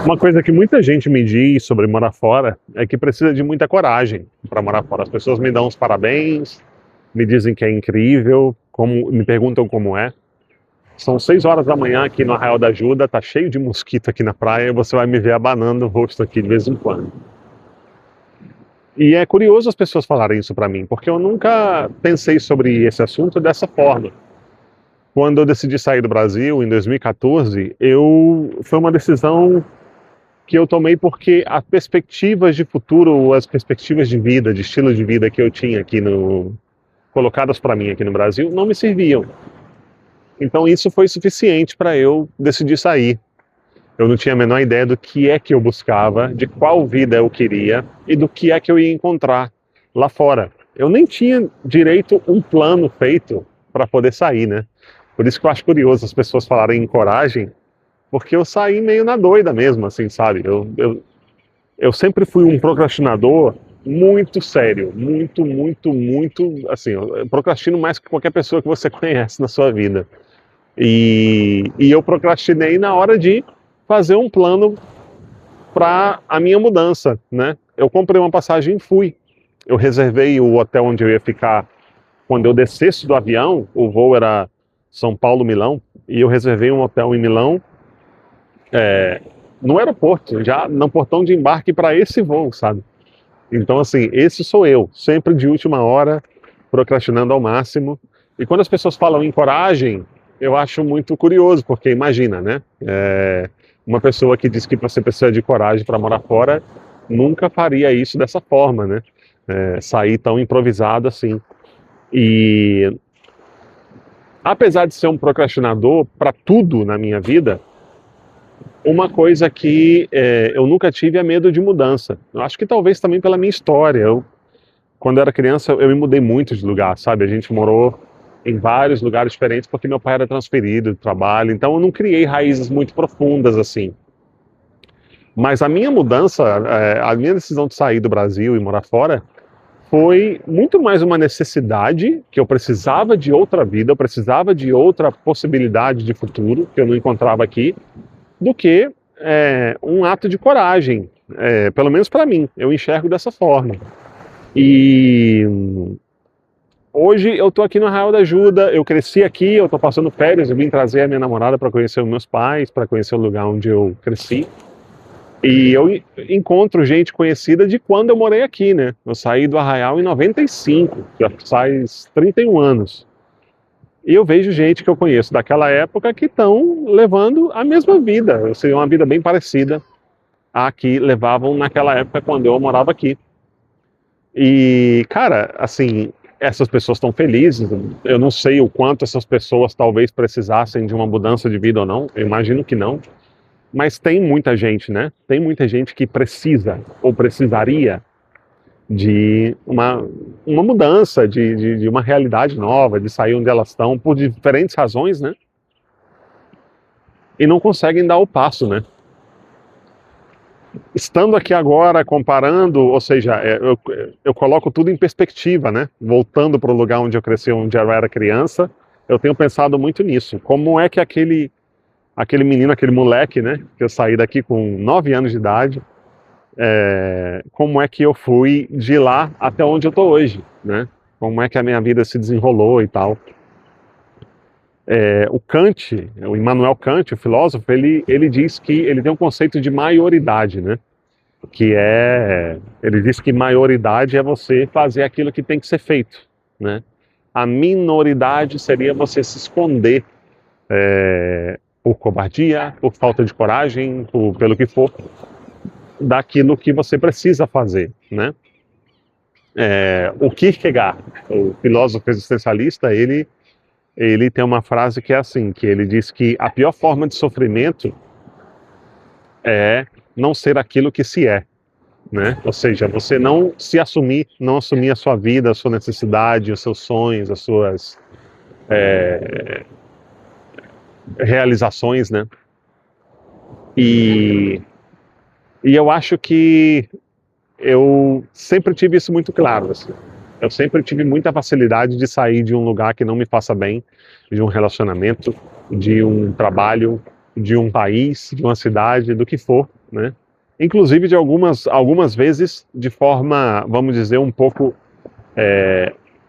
Uma coisa que muita gente me diz sobre morar fora é que precisa de muita coragem para morar fora. As pessoas me dão os parabéns, me dizem que é incrível, me perguntam como é. São 6 horas da manhã aqui no Arraial da Ajuda, tá cheio de mosquito aqui na praia e você vai me ver abanando o rosto aqui de vez em quando. E é curioso as pessoas falarem isso para mim, porque eu nunca pensei sobre esse assunto dessa forma. Quando eu decidi sair do Brasil em 2014, foi uma decisão que eu tomei porque as perspectivas de futuro, as perspectivas de vida, de estilo de vida que eu tinha colocadas para mim aqui no Brasil, não me serviam. Então isso foi suficiente para eu decidir sair. Eu não tinha a menor ideia do que é que eu buscava, de qual vida eu queria e do que é que eu ia encontrar lá fora. Eu nem tinha direito um plano feito para poder sair, né? Por isso que eu acho curioso as pessoas falarem em coragem, porque eu saí meio na doida mesmo, assim, sabe? Eu sempre fui um procrastinador muito sério, muito, assim, eu procrastino mais que qualquer pessoa que você conhece na sua vida. E eu procrastinei na hora de fazer um plano para a minha mudança, né? Eu comprei uma passagem e fui. Eu reservei o hotel onde eu ia ficar quando eu descesse do avião. O voo era São Paulo-Milão e eu reservei um hotel em Milão, no aeroporto, já no portão de embarque para esse voo, sabe? Então, assim, esse sou eu, sempre de última hora, procrastinando ao máximo. E quando as pessoas falam em coragem, eu acho muito curioso, porque imagina, né? Uma pessoa que diz que você precisa de coragem para morar fora, nunca faria isso dessa forma, né? Sair tão improvisado assim. E apesar de ser um procrastinador para tudo na minha vida, uma coisa que eu nunca tive é medo de mudança. Eu acho que talvez também pela minha história. Quando eu era criança, eu me mudei muito de lugar, sabe? A gente morou em vários lugares diferentes porque meu pai era transferido de trabalho, então eu não criei raízes muito profundas assim. Mas a minha mudança, a minha decisão de sair do Brasil e morar fora, foi muito mais uma necessidade, que eu precisava de outra vida, eu precisava de outra possibilidade de futuro que eu não encontrava aqui, do que um ato de coragem, pelo menos para mim, eu enxergo dessa forma. E hoje eu estou aqui no Arraial da Ajuda, eu cresci aqui, eu estou passando férias, eu vim trazer a minha namorada para conhecer os meus pais, para conhecer o lugar onde eu cresci. E eu encontro gente conhecida de quando eu morei aqui, né? Eu saí do Arraial em 95, já faz 31 anos. E eu vejo gente que eu conheço daquela época que estão levando a mesma vida, ou seja, uma vida bem parecida à que levavam naquela época quando eu morava aqui. E, cara, assim, essas pessoas estão felizes. Eu não sei o quanto essas pessoas talvez precisassem de uma mudança de vida ou não, eu imagino que não. Mas tem muita gente, né? Tem muita gente que precisa ou precisaria de uma mudança, de uma realidade nova, de sair onde elas estão, por diferentes razões, né? E não conseguem dar o passo, né? Estando aqui agora, comparando, ou seja, eu coloco tudo em perspectiva, né? Voltando para o lugar onde eu cresci, onde eu era criança, eu tenho pensado muito nisso. Como é que aquele menino, aquele moleque, né? Que eu saí daqui com 9 anos de idade, como é que eu fui de lá até onde eu estou hoje, né? Como é que a minha vida se desenrolou e tal. O Kant, o Immanuel Kant, o filósofo, ele diz que ele tem um conceito de maioridade, né? Ele diz que maioridade é você fazer aquilo que tem que ser feito, né? A minoridade seria você se esconder por cobardia, por falta de coragem, pelo que for, daquilo que você precisa fazer, né? O Kierkegaard, o filósofo existencialista, ele tem uma frase que é assim, que ele diz que a pior forma de sofrimento é não ser aquilo que se é, né? Ou seja, você não se assumir, não assumir a sua vida, a sua necessidade, os seus sonhos, as suas realizações, né? E eu acho que eu sempre tive isso muito claro, assim. Eu sempre tive muita facilidade de sair de um lugar que não me faça bem, de um relacionamento, de um trabalho, de um país, de uma cidade, do que for, né? Inclusive de algumas vezes de forma, vamos dizer, um pouco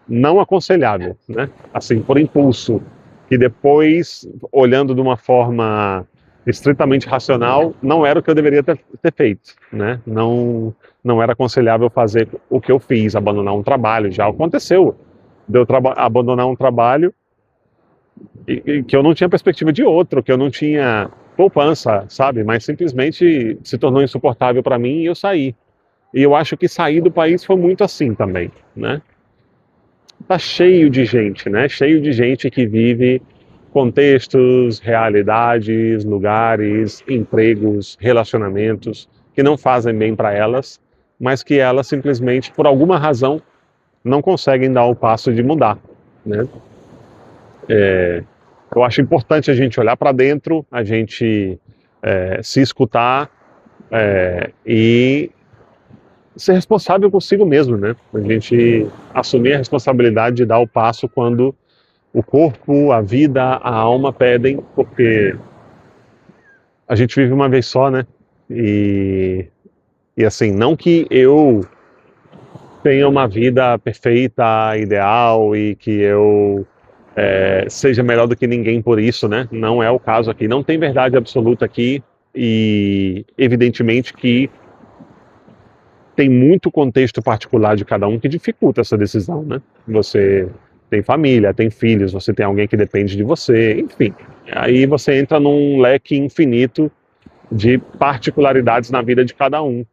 não aconselhável, né? Assim, por impulso, que depois, olhando de uma forma estritamente racional, não era o que eu deveria ter feito, né? Não era aconselhável fazer o que eu fiz, abandonar um trabalho. Já aconteceu de eu abandonar um trabalho e que eu não tinha perspectiva de outro, que eu não tinha poupança, sabe? Mas simplesmente se tornou insuportável para mim e eu saí. E eu acho que sair do país foi muito assim também, né? Tá cheio de gente, né? Cheio de gente que vive contextos, realidades, lugares, empregos, relacionamentos que não fazem bem para elas, mas que elas simplesmente, por alguma razão, não conseguem dar o passo de mudar, né? Eu acho importante a gente olhar para dentro, a gente se escutar e ser responsável consigo mesmo, né? A gente assumir a responsabilidade de dar o passo quando o corpo, a vida, a alma pedem, porque a gente vive uma vez só, né? E assim, não que eu tenha uma vida perfeita, ideal e que eu seja melhor do que ninguém por isso, né? Não é o caso aqui. Não tem verdade absoluta aqui e evidentemente que tem muito contexto particular de cada um que dificulta essa decisão, né? Você tem família, tem filhos, você tem alguém que depende de você, enfim. Aí você entra num leque infinito de particularidades na vida de cada um.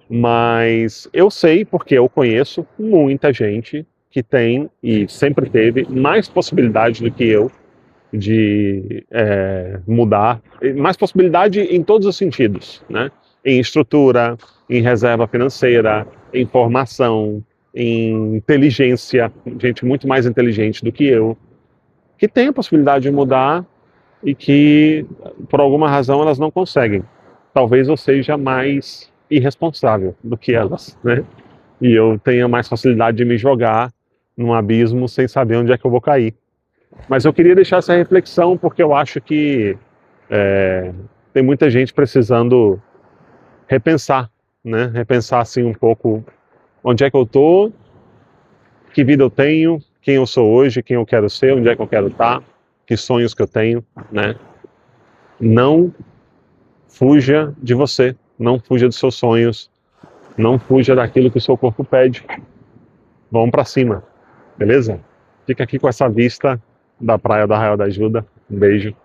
Mas eu sei, porque eu conheço muita gente que tem e sempre teve mais possibilidade do que eu de mudar, mais possibilidade em todos os sentidos, né? Em estrutura, em reserva financeira, em formação, em inteligência, gente muito mais inteligente do que eu, que tem a possibilidade de mudar e que, por alguma razão, elas não conseguem. Talvez eu seja mais irresponsável do que elas, né? E eu tenha mais facilidade de me jogar num abismo sem saber onde é que eu vou cair. Mas eu queria deixar essa reflexão porque eu acho que tem muita gente precisando repensar, né? Repensar assim um pouco onde é que eu tô, que vida eu tenho, quem eu sou hoje, quem eu quero ser, onde é que eu quero estar, que sonhos que eu tenho, né? Não fuja de você, não fuja dos seus sonhos, não fuja daquilo que o seu corpo pede. Vamos para cima, beleza? Fica aqui com essa vista da praia do Arraial da Ajuda. Um beijo.